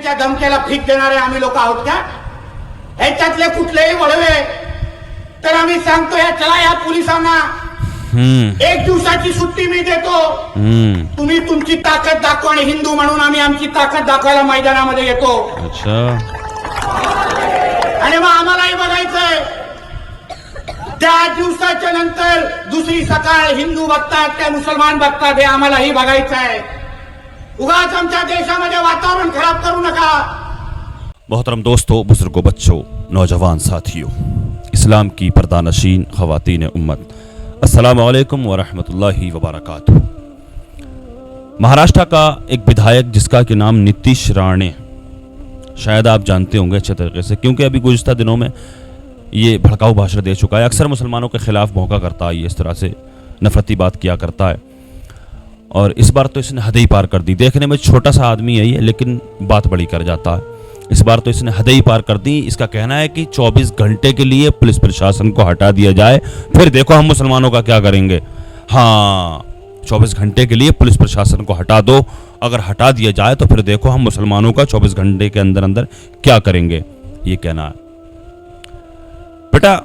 फाशीच्या धमक्याला भीक देणारे आम्ही लोक आहोत का? ह्याच्यातले कुठलेही वळवे तर आम्ही सांगतो या पोलिसांना 1 दिवसाची सुट्टी मी देतो, तुम्ही तुमची ताकद दाखवा आणि हिंदू म्हणून आम्ही आमची ताकद दाखवायला मैदानामध्ये येतो. अच्छा. आणि मग आम्हालाही बघायचंय त्या दिवसाच्या नंतर दुसरी सकाळ हिंदू बघतात त्या मुसलमान बघतात, हे आम्हालाही बघायचं आहे. उगाच आमच्या देशामध्ये वातावरण खराब करू नका. मोहतरम दोस्तों, बुजुर्गों, बच्चों, नौजवान साथियों, इस्लाम की पर्दानशीन ख़वातीन उम्मत, अस्सलामु अलैकुम व रहमतुल्लाहि व बरकातुहू. महाराष्ट्र का एक विधायक जिसका कि नाम नीतीश राणे, शायद आप जानते होंगे अच्छे तरीके से, क्योंकि अभी गुज़िश्ता दिनों में ये भड़काऊ भाषण दे चुका है. अक्सर मुसलमानों के ख़िलाफ़ भौंका करता है, ये इस तरह से नफरती बात किया करता है. और इस बार तो इसने हद ही पार कर दी. देखने में छोटा सा आदमी है ये, लेकिन बात बड़ी कर जाता है. इस बार तो इसने हद ही पार कर दी. इसका कहना है कि 24 घंटे के लिए पुलिस प्रशासन को हटा दिया जाए, फिर देखो हम मुसलमानों का क्या करेंगे. हाँ, 24 घंटे के लिए पुलिस प्रशासन को हटा दो, अगर हटा दिया जाए तो फिर देखो हम मुसलमानों का 24 घंटे के अंदर अंदर क्या करेंगे, ये कहना है. बेटा,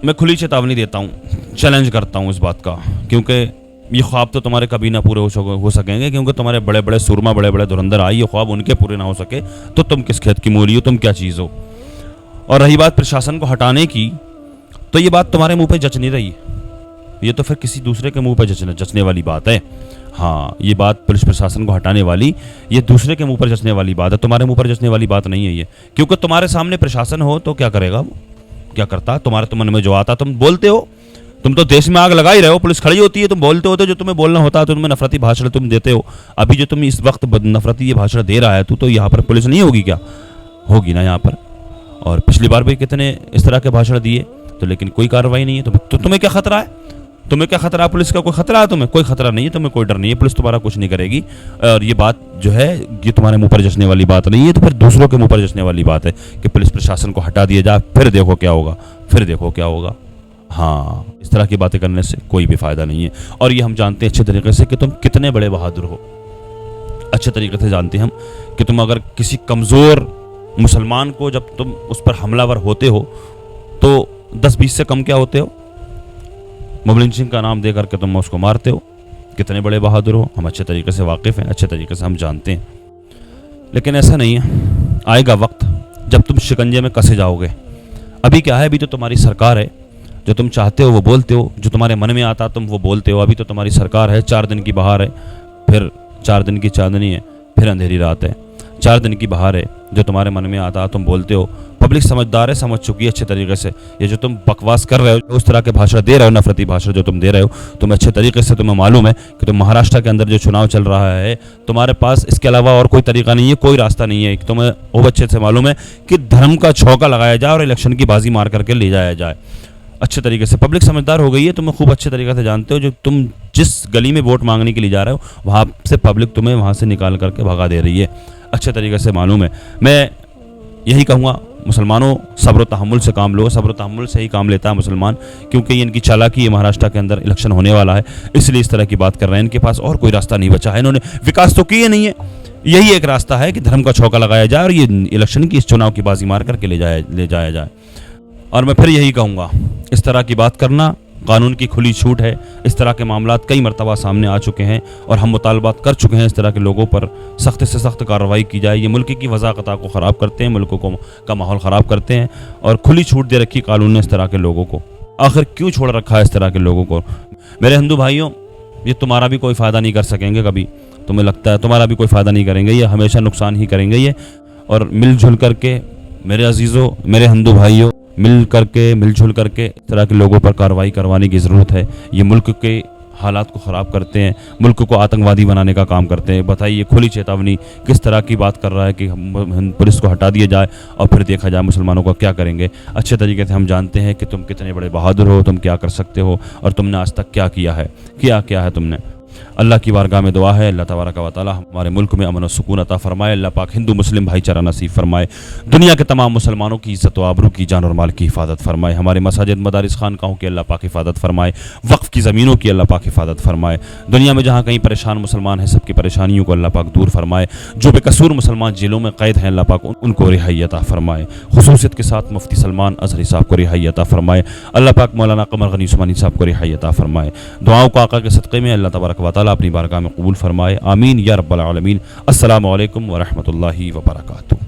मैं खुली चेतावनी देता हूँ, चैलेंज करता हूँ इस बात का, क्योंकि ये ख्वाब तो तुम्हारे कभी ना पूरे हो सकेंगे, क्योंकि तुम्हारे बड़े बड़े सूरमा, बड़े बड़े धुरंधर आए, ये ख्वाब उनके पूरे ना हो सके तो तुम किस खेत की मूली हो, तुम क्या चीज़ हो. और रही बात प्रशासन को हटाने की, तो ये बात तुम्हारे मुंह पे जच नहीं रही, ये तो फिर किसी दूसरे के मुंह पे जचने वाली बात है. हाँ, ये बात पुलिस प्रशासन को हटाने वाली, ये दूसरे के मुंह पर जचने वाली बात है, तुम्हारे मुंह पर जचने वाली बात नहीं है ये. क्योंकि तुम्हारे सामने प्रशासन हो तो क्या करेगा वो, क्या करता है, तुम्हारे तो मन में जो आता तुम बोलते हो. तुम तो देश में आग लगा ही रहे हो, पुलिस खड़ी होती है, तुम बोलते होते हो जो तुम्हें बोलना होता है, तो तुम्हें नफरती भाषण तुम देते हो. अभी जो तुम इस वक्त नफरती ये भाषण दे रहा है तो यहाँ पर पुलिस नहीं होगी क्या? होगी ना यहाँ पर. और पिछली बार भी कितने इस तरह के भाषण दिए, तो लेकिन कोई कार्रवाई नहीं है. तो तुम्हें क्या खतरा है, तुम्हें क्या खतरा है? पुलिस का कोई खतरा है तुम्हें? कोई खतरा नहीं है, तुम्हें कोई डर नहीं है, पुलिस तुम्हारा कुछ नहीं करेगी. और ये बात जो है ये तुम्हारे मुंह पर जचने वाली बात नहीं है, तो फिर दूसरों के मुंह पर जचने वाली बात है कि पुलिस प्रशासन को हटा दिया जाए, फिर देखो क्या होगा, फिर देखो क्या होगा. हाँ, इस तरह की बातें करने से कोई भी फायदा नहीं है. और ये हम जानते हैं अच्छे तरीके से कि तुम कितने बड़े बहादुर हो. अच्छे तरीके से जानते हैं हम कि तुम अगर किसी कमज़ोर मुसलमान को जब तुम उस पर हमलावर होते हो तो 10-20 से कम क्या होते हो, मुबलिन सिंह का नाम दे करके तुम उसको मारते हो. कितने बड़े बहादुर हो, हम अच्छे तरीके से वाकिफ़ हैं, अच्छे तरीके से हम जानते हैं. लेकिन ऐसा नहीं है, आएगा वक्त जब तुम शिकंजे में कसे जाओगे. अभी क्या है, अभी तो तुम्हारी सरकार है, जो तुम चाहते हो वो बोलते हो, जो तुम्हारे मन में आता तुम वो बोलते हो. अभी तो तुम्हारी सरकार है, 4 दिन की बहार है, फिर 4 दिन की चांदनी है, फिर अंधेरी रात है. 4 दिन की बहार है, जो तुम्हारे मन में आता तुम बोलते हो. पब्लिक समझदार है, समझ चुकी है अच्छे तरीके से. ये जो तुम बकवास कर रहे हो, उस तरह के भाषण दे रहे हो, नफरती भाषण जो तुम दे रहे हो, तुम्हें अच्छे तरीके से तुम्हें मालूम है कि तुम महाराष्ट्र के अंदर जो चुनाव चल रहा है, तुम्हारे पास इसके अलावा और कोई तरीका नहीं है, कोई रास्ता नहीं है. तुम्हें बहुत अच्छे से मालूम है कि धर्म का छौका लगाया जाए और इलेक्शन की बाजी मार करके ले जाया जाए. अच्छे तरीके से पब्लिक समझदार हो गई है, तुम्हें खूब अच्छे तरीके से जानते हो. जो तुम जिस गली में वोट मांगने के लिए जा रहे हो, वहाँ से पब्लिक तुम्हें वहाँ से निकाल करके भगा दे रही है. अच्छे तरीके से मालूम है. मैं यही कहूँगा, मुसलमानों, सब्र तहम्मुल से काम लो. सब्र तहम्मुल से ही काम लेता है मुसलमान, क्योंकि ये इनकी चालाकी है. महाराष्ट्र के अंदर इलेक्शन होने वाला है, इसलिए इस तरह की बात कर रहे हैं. इनके पास और कोई रास्ता नहीं बचा है. इन्होंने विकास तो किए नहीं है, यही एक रास्ता है कि धर्म का छौका लगाया जाए और ये इलेक्शन की, इस चुनाव की बाजी मार करके ले जाया जाए. और मैं फिर यही कहूँगा, इस तरह की बात करना कानून की खुली छूट है. इस तरह के मामलात कई मरतबा सामने आ चुके हैं और हम मुतालबात कर चुके हैं इस तरह के लोगों पर सख्त से सख्त कार्रवाई की जाए. ये मुल्क की वज़ाक़त को ख़राब करते हैं, मुल्क का माहौल ख़राब करते हैं, और खुली छूट दे रखी कानून ने इस तरह के लोगों को. आखिर क्यों छोड़ रखा है इस तरह के लोगों को? मेरे हिंदू भाइयों, ये तुम्हारा भी कोई फ़ायदा नहीं कर सकेंगे कभी. तुम्हें लगता है तुम्हारा भी कोई फ़ायदा नहीं करेंगे, ये हमेशा नुकसान ही करेंगे ये. और मिलजुल करके मेरे अजीज़ों, मेरे हिंदू भाइयों, मिलजुल करके इस तरह के लोगों पर कार्रवाई करवाने की ज़रूरत है. ये मुल्क के हालात को ख़राब करते हैं, मुल्क को आतंकवादी बनाने का काम करते हैं. बताइए, खुली चेतावनी किस तरह की बात कर रहा है कि पुलिस को हटा दिया जाए और फिर देखा जाए मुसलमानों का क्या करेंगे. अच्छे तरीके से हम जानते हैं कि तुम कितने बड़े बहादुर हो, तुम क्या कर सकते हो और तुमने आज तक क्या किया है तुमने. अल्लाह की बारगाह में दुआ है, अल्लाह तबारक व तआला हमारे मुल्क में अमन और सुकून अता फरमाए। अल्लाह पाक हिंदू मुस्लिम भाईचारा नसीब फरमाए। दुनिया के तमाम मुसलमानों की इज़्ज़त व आबरू की, जान और माल की हिफाजत फरमाए। हमारे मसाजिद मदारिस खानकाहों की अल्लाह पाक हिफाजत फरमाए। वक्फ़ की ज़मीनों की अल्लाह पाक हिफाजत फरमाए। दुनिया में जहाँ कहीं परेशान मुसलमान हैं, सबकी परेशानियों को अल्लाह पाक दूर फरमाए। जो बेकसूर मुसलमान जेलों में कैद हैं, अल्लाह पाक उनको रिहाई अता फरमाए। खुसूसियत के साथ मुफ्ती सलमान अज़हरी साहब को रिहाई अता फरमाए। अल्लाह पाक मौलाना कमर गनी उस्मानी साहब को रिहाई अता फरमाए। दुआओं को आका के सदक़े में अल्लाह तबारक व तआला अपनी बारगाह में कबूल फरमाए। आमीन या रब्बल आलमीन। अस्सलामु अलैकुम व रहमतुल्लाहि व बरकातुहू।